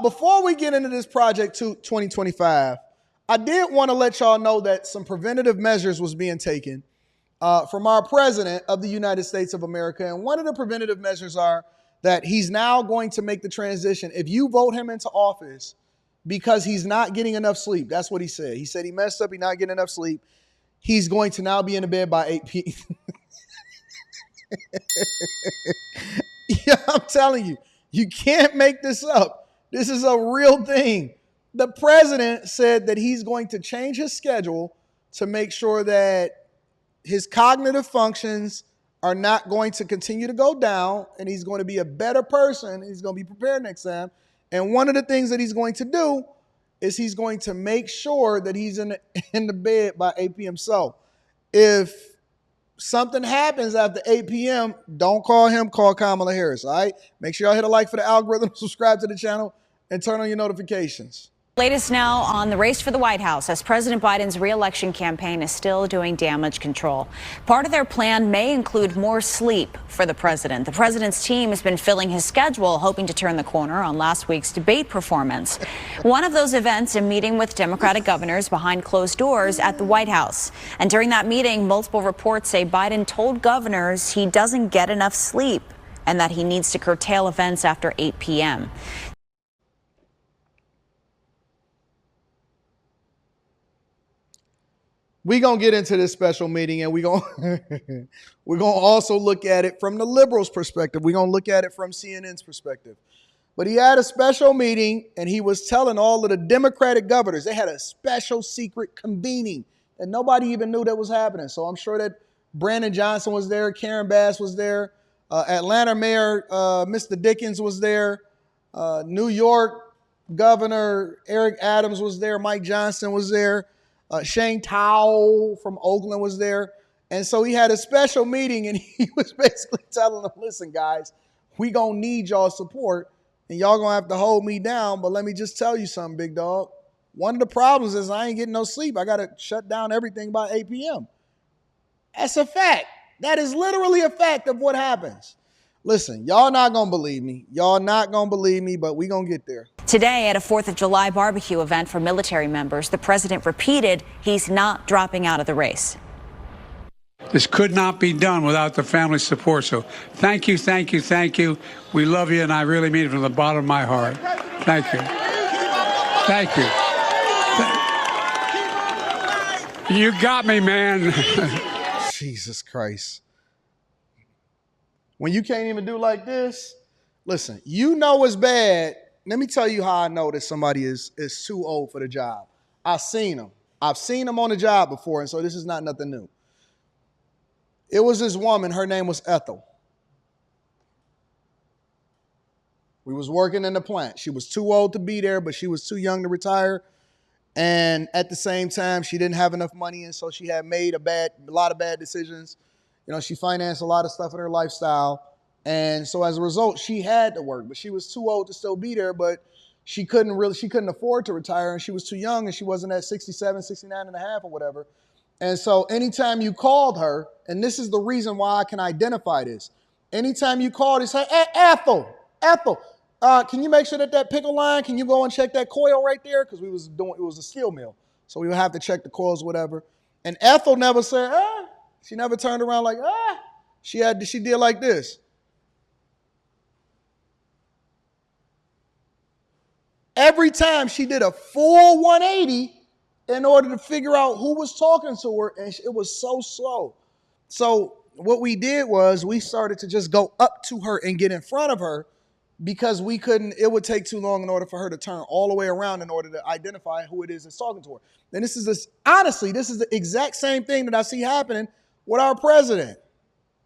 Before we get into this project to 2025, I did want to let y'all know that some preventative measures was being taken from our president of the United States of America. And one of the preventative measures are that he's now going to make the transition. If you vote him into office because he's not getting enough sleep, that's what he said. He said he messed up, he's not getting enough sleep. He's going to now be in the bed by 8 p.m. Yeah, I'm telling you, you can't make this up. This is a real thing. The president said that he's going to change his schedule to make sure that his cognitive functions are not going to continue to go down, and he's going to be a better person. He's going to be prepared next time. And one of the things that he's going to do is he's going to make sure that he's in the bed by 8 p.m. So if something happens after 8 p.m., don't call him, call Kamala Harris, all right? Make sure y'all hit a like for the algorithm, subscribe to the channel, and turn on your notifications. Latest now on the race for the White House as President Biden's re-election campaign is still doing damage control. Part of their plan may include more sleep for the president. The president's team has been filling his schedule, hoping to turn the corner on last week's debate performance. One of those events, a meeting with Democratic governors behind closed doors at the White House. And during that meeting, multiple reports say Biden told governors he doesn't get enough sleep and that he needs to curtail events after 8 p.m. We're going to get into this special meeting, and we're going to also look at it from the liberals' perspective. We're going to look at it from CNN's perspective. But he had a special meeting, and he was telling all of the Democratic governors, they had a special secret convening, and nobody even knew that was happening. So I'm sure that Brandon Johnson was there, Karen Bass was there, Atlanta Mayor Mr. Dickens was there, New York Governor Eric Adams was there, Mike Johnson was there. Shane Towell from Oakland was there. And so he had a special meeting, and he was basically telling them, listen, guys, we going to need y'all support, and y'all going to have to hold me down. But let me just tell you something, big dog. One of the problems is I ain't getting no sleep. I got to shut down everything by 8 p.m. That's a fact. That is literally a fact of what happens. Listen, y'all not going to believe me. Y'all not going to believe me, but we going to get there. Today, at a 4th of July barbecue event for military members, the president repeated he's not dropping out of the race. This could not be done without the family support. So thank you, thank you, thank you. We love you, and I really mean it from the bottom of my heart. Thank you. Thank you. You got me, man. Jesus Christ. When you can't even do like this, listen, you know it's bad. Let me tell you how I know that somebody is too old for the job. I've seen them. I've seen them on the job before, and so this is not nothing new. It was this woman. Her name was Ethel. We was working in the plant. She was too old to be there, but she was too young to retire. And at the same time, she didn't have enough money, and so she had made a lot of bad decisions. You know, she financed a lot of stuff in her lifestyle. And so as a result, she had to work, but she was too old to still be there, but she couldn't afford to retire, and she was too young, and she wasn't at 67, 69 and a half or whatever. And so anytime you called her, and this is the reason why I can identify this, anytime you called and say, hey, Ethel, can you make sure that pickle line, can you go and check that coil right there? Because it was a steel mill. So we would have to check the coils, whatever. And Ethel never said, She never turned around like, She did like this. Every time she did a full 180 in order to figure out who was talking to her, and it was so slow. So what we did was we started to just go up to her and get in front of her because it would take too long in order for her to turn all the way around in order to identify who it is that's talking to her. And honestly, this is the exact same thing that I see happening with our president.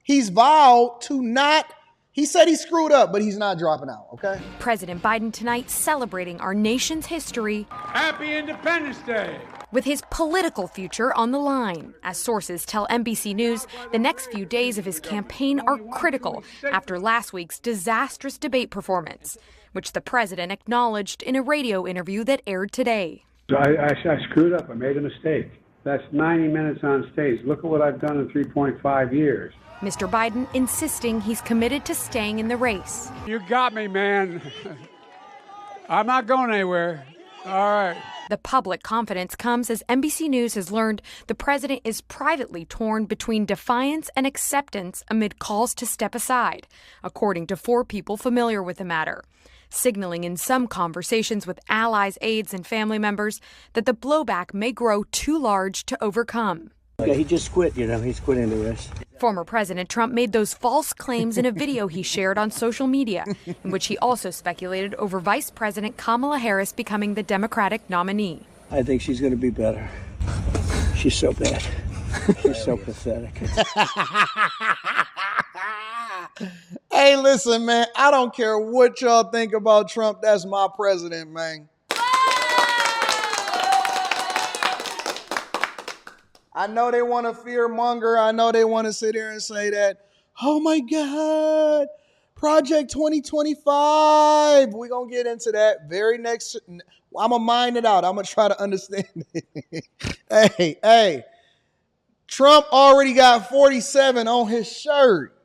He's vowed to not. He said he screwed up, but he's not dropping out, okay? President Biden tonight celebrating our nation's history. Happy Independence Day. With his political future on the line. As sources tell NBC News, the next few days of his campaign are critical after last week's disastrous debate performance, which the president acknowledged in a radio interview that aired today. I screwed up. I made a mistake. That's 90 minutes on stage. Look at what I've done in 3.5 years. Mr. Biden insisting he's committed to staying in the race. You got me, man. I'm not going anywhere. All right. The public confidence comes as NBC News has learned the president is privately torn between defiance and acceptance amid calls to step aside, according to 4 people familiar with the matter, signaling in some conversations with allies, aides, and family members that the blowback may grow too large to overcome. Yeah, he just quit, he's quitting the race. Former President Trump made those false claims in a video he shared on social media, in which he also speculated over Vice President Kamala Harris becoming the Democratic nominee. I think she's going to be better. She's so bad. She's so pathetic. Hey, listen, man, I don't care what y'all think about Trump. That's my president, man. I know they want to fear monger. I know they want to sit here and say that, oh my God, Project 2025. We're going to get into that very next. I'm going to mine it out. I'm going to try to understand it. Hey, Trump already got 47 on his shirt.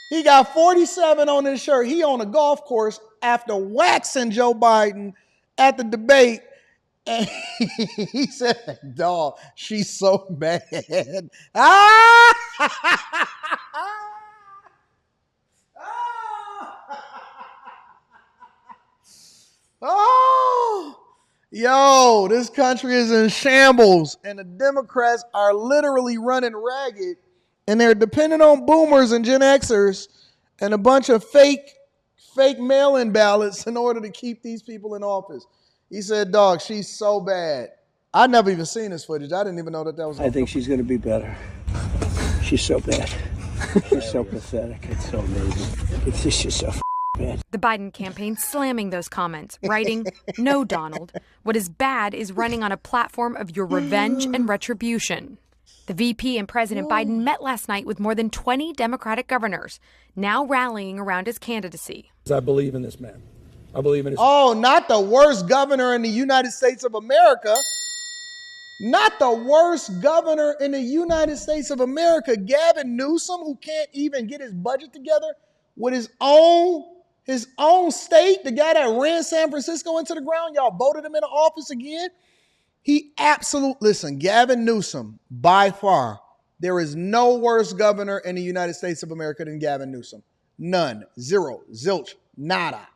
He got 47 on his shirt. He on a golf course after waxing Joe Biden at the debate. And he said, dog, she's so bad. Oh, yo, this country is in shambles, and the Democrats are literally running ragged, and they're dependent on boomers and Gen Xers and a bunch of fake mail-in ballots in order to keep these people in office. He said, dog, she's so bad. I never even seen this footage. I didn't even know that was. I think she's going to be better. She's so bad. She's so pathetic. It's so amazing. It's just so bad. The Biden campaign slamming those comments, writing, "No, Donald. What is bad is running on a platform of your revenge and retribution." The VP and President Biden met last night with more than 20 Democratic governors, now rallying around his candidacy. I believe in this man. I believe in his. Oh, not the worst governor in the United States of America. Not the worst governor in the United States of America. Gavin Newsom, who can't even get his budget together with his own state. The guy that ran San Francisco into the ground. Y'all voted him into office again. Listen, Gavin Newsom, by far, there is no worse governor in the United States of America than Gavin Newsom. None. Zero. Zilch. Nada.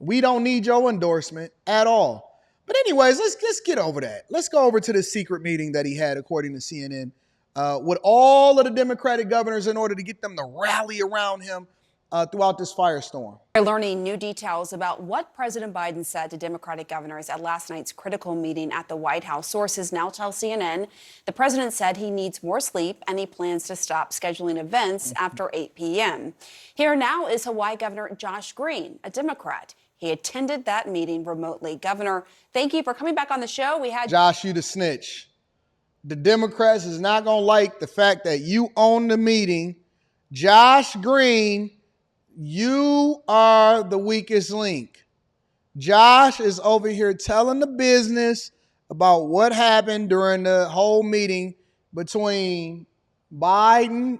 We don't need your endorsement at all. But anyways, let's get over that. Let's go over to the secret meeting that he had, according to CNN, with all of the Democratic governors in order to get them to rally around him throughout this firestorm. We're learning new details about what President Biden said to Democratic governors at last night's critical meeting at the White House. Sources now tell CNN the president said he needs more sleep and he plans to stop scheduling events after 8 p.m. Here now is Hawaii Governor Josh Green, a Democrat. He attended that meeting remotely. Governor, thank you for coming back on the show. We had Josh, you the snitch. The Democrats is not going to like the fact that you own the meeting. Josh Green, you are the weakest link. Josh is over here telling the business about what happened during the whole meeting between Biden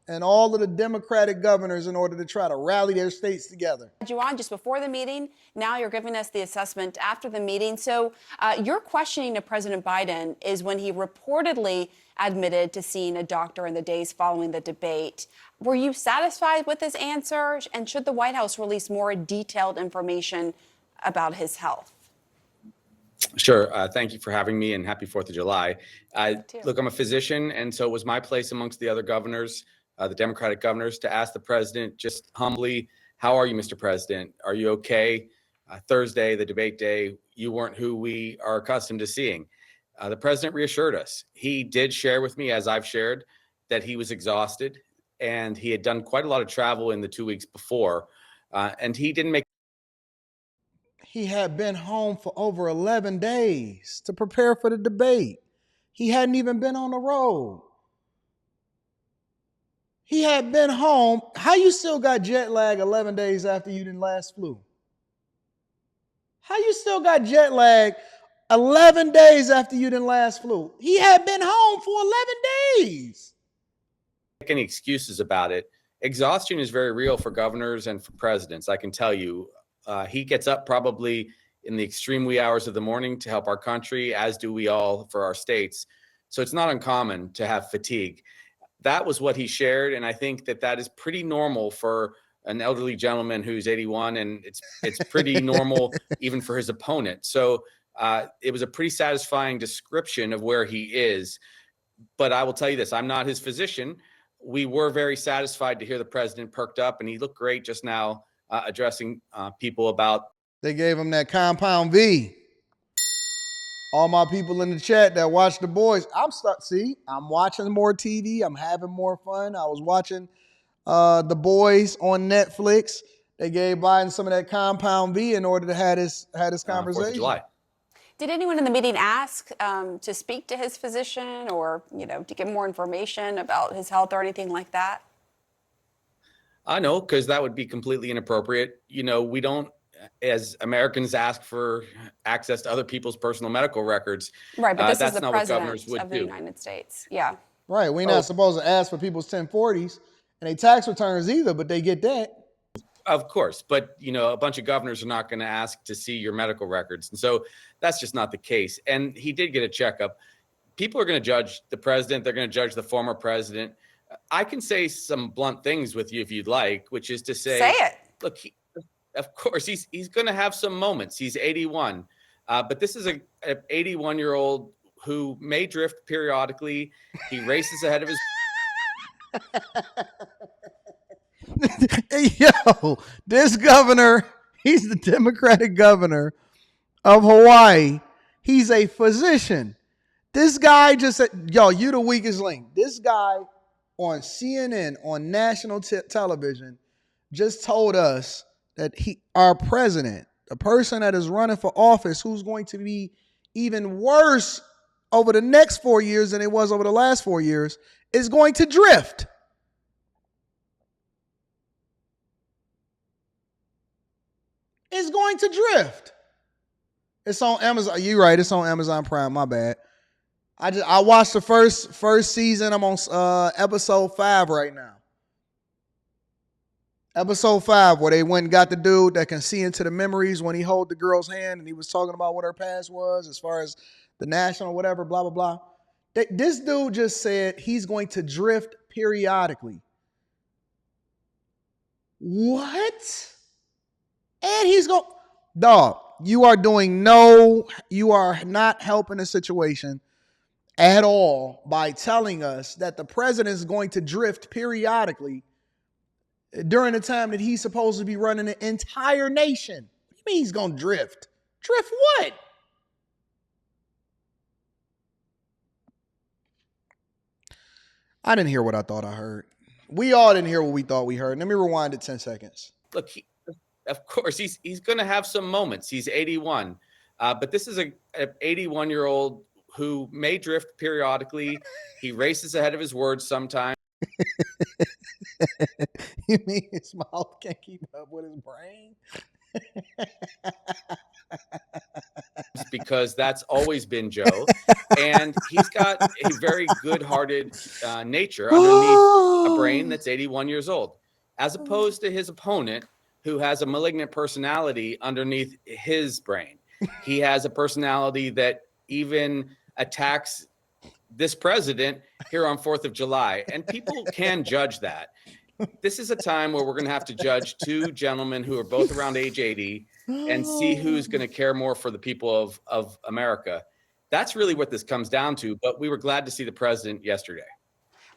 and all of the Democratic governors in order to try to rally their states together. you on just before the meeting. Now you're giving us the assessment after the meeting. So your questioning to President Biden is when he reportedly admitted to seeing a doctor in the days following the debate. Were you satisfied with his answer? And should the White House release more detailed information about his health? Sure. Thank you for having me, and happy 4th of July. Look, I'm a physician, and so it was my place amongst the other governors, the Democratic governors, to ask the president just humbly, how are you, Mr. President? Are you okay? Thursday, the debate day, you weren't who we are accustomed to seeing. The president reassured us. He did share with me, as I've shared, that he was exhausted, and he had done quite a lot of travel in the 2 weeks before, and he didn't make. He had been home for over 11 days to prepare for the debate. He hadn't even been on the road. He had been home. How you still got jet lag 11 days after you didn't last flew? How you still got jet lag 11 days after you didn't last flew? He had been home for 11 days. Make any excuses about it. Exhaustion is very real for governors and for presidents. I can tell you, He gets up probably in the extreme wee hours of the morning to help our country, as do we all for our states. So it's not uncommon to have fatigue. That was what he shared, and I think that is pretty normal for an elderly gentleman who's 81, and it's pretty normal even for his opponent. So it was a pretty satisfying description of where he is. But I will tell you this, I'm not his physician. We were very satisfied to hear the president perked up, and he looked great just now addressing people about. They gave him that compound V. All my people in the chat that watch The Boys, I'm watching more TV. I'm having more fun. I was watching The Boys on Netflix. They gave Biden some of that compound V in order to have this conversation. 4th of July. Did anyone in the meeting ask to speak to his physician or, to get more information about his health or anything like that? No, because that would be completely inappropriate. We don't, as Americans, ask for access to other people's personal medical records. Right, but this is the not what president governors would of the do. United States. Yeah. Right, we're not supposed to ask for people's 1040s and their tax returns either, but they get that. Of course, but a bunch of governors are not going to ask to see your medical records, and so that's just not the case. And he did get a checkup. People are going to judge the president. They're going to judge the former president. I can say some blunt things with you if you'd like, which is to say it. Look, of course, he's going to have some moments. He's 81, but this is an 81-year-old who may drift periodically. He races ahead of his. Yo, this governor, he's the Democratic governor of Hawaii. He's a physician. This guy just said, you the weakest link. This guy on CNN, on national television, just told us that our president, the person that is running for office, who's going to be even worse over the next 4 years than it was over the last 4 years, is going to drift. Is going to drift. It's on Amazon. You're right. It's on Amazon Prime. My bad. I watched the first season. I'm on episode 5 right now. Episode 5, where they went and got the dude that can see into the memories when he held the girl's hand and he was talking about what her past was as far as the national whatever, blah, blah, blah. This dude just said he's going to drift periodically. What? And he's going, dog, you are not helping the situation at all by telling us that the president is going to drift periodically during the time that he's supposed to be running the entire nation. What do you mean he's going to drift? Drift what? I didn't hear what I thought I heard. We all didn't hear what we thought we heard. Let me rewind it 10 seconds. Look, of course, he's going to have some moments. He's 81, but this is an 81-year-old who may drift periodically. He races ahead of his words sometimes. You mean his mouth can't keep up with his brain? Because that's always been Joe. And he's got a very good-hearted nature underneath a brain that's 81 years old, as opposed to his opponent, who has a malignant personality underneath his brain. He has a personality that even attacks this president here on 4th of July. And people can judge that. This is a time where we're going to have to judge two gentlemen who are both around age 80 and see who's going to care more for the people of America. That's really what this comes down to. But we were glad to see the president yesterday.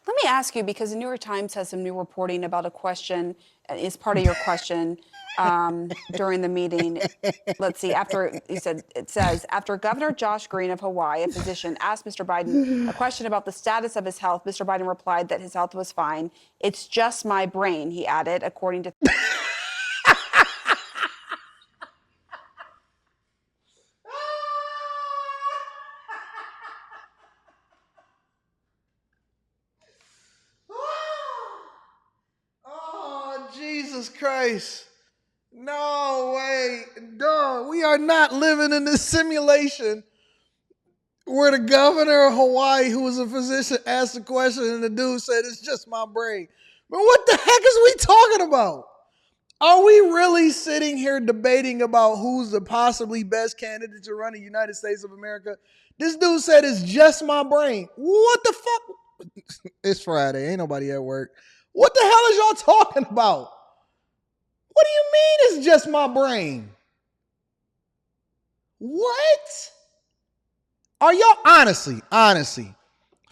Let me ask you, because the New York Times has some new reporting about a question, is part of your question during the meeting. Let's see, it says, after Governor Josh Green of Hawaii, a physician, asked Mr. Biden a question about the status of his health, Mr. Biden replied that his health was fine. It's just my brain, he added, according to... Jesus Christ. No way. Dog, we are not living in this simulation where the governor of Hawaii, who was a physician, asked a question and the dude said, it's just my brain. But what the heck is we talking about? Are we really sitting here debating about who's the possibly best candidate to run the United States of America? This dude said it's just my brain. What the fuck? It's Friday. Ain't nobody at work. What the hell is y'all talking about? What do you mean it's just my brain? What? Are y'all honestly,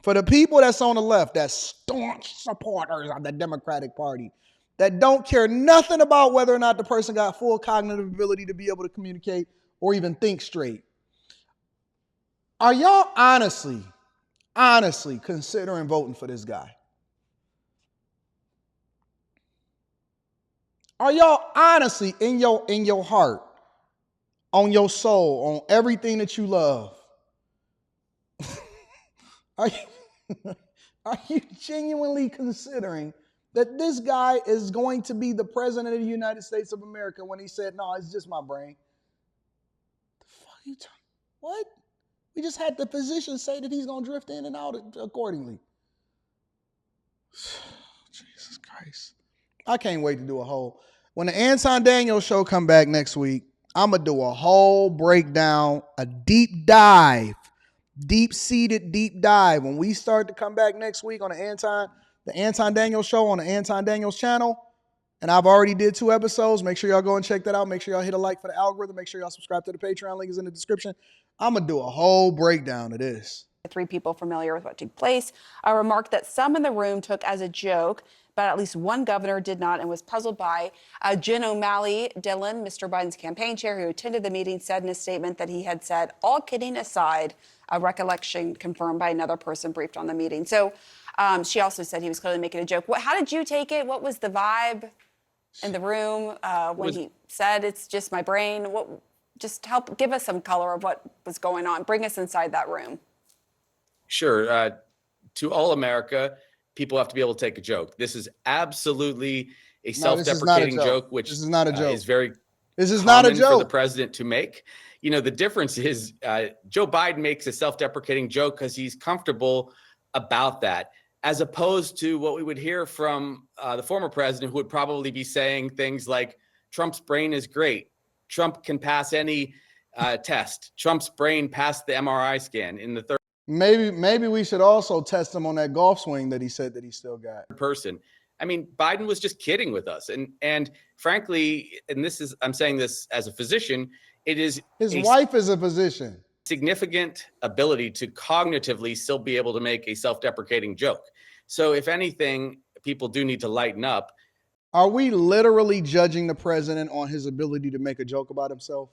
for the people that's on the left, that's staunch supporters of the Democratic Party, that don't care nothing about whether or not the person got full cognitive ability to be able to communicate or even think straight, are y'all honestly considering voting for this guy? Are y'all honestly in your heart, on your soul, on everything that you love? Are you genuinely considering that this guy is going to be the president of the United States of America when he said, no, it's just my brain? The fuck are you talking? What? We just had the physician say that he's going to drift in and out accordingly. Jesus Christ. I can't wait to do a whole. When the Anton Daniels show come back next week, I'm going to do a whole breakdown, a deep dive, deep-seated deep dive. When we start to come back next week on the Anton Daniels show on the Anton Daniels channel, and I've already did 2 episodes. Make sure y'all go and check that out. Make sure y'all hit a like for the algorithm. Make sure y'all subscribe to the Patreon. Link is in the description. I'm going to do a whole breakdown of this. 3 people familiar with what took place remarked that some in the room took as a joke, but at least one governor did not and was puzzled by. Jen O'Malley Dillon, Mr. Biden's campaign chair who attended the meeting, said in a statement that he had said, all kidding aside, a recollection confirmed by another person briefed on the meeting. So she also said he was clearly making a joke. How did you take it? What was the vibe in the room when he said it's just my brain? Just help give us some color of what was going on. Bring us inside that room. Sure. To all America, people have to be able to take a joke. This is absolutely a self-deprecating joke, which this is not a joke. Is very this is not a joke for the president to make. You know, the difference is Joe Biden makes a self-deprecating joke because he's comfortable about that, as opposed to what we would hear from the former president, who would probably be saying things like, Trump's brain is great. Trump can pass any test. Trump's brain passed the MRI scan in the third Maybe we should also test him on that golf swing that he said that he still got. person. I mean, Biden was just kidding with us. And frankly, and I'm saying this as a physician, it is his wife is a physician. Significant ability to cognitively still be able to make a self-deprecating joke. So if anything, people do need to lighten up. Are we literally judging the president on his ability to make a joke about himself?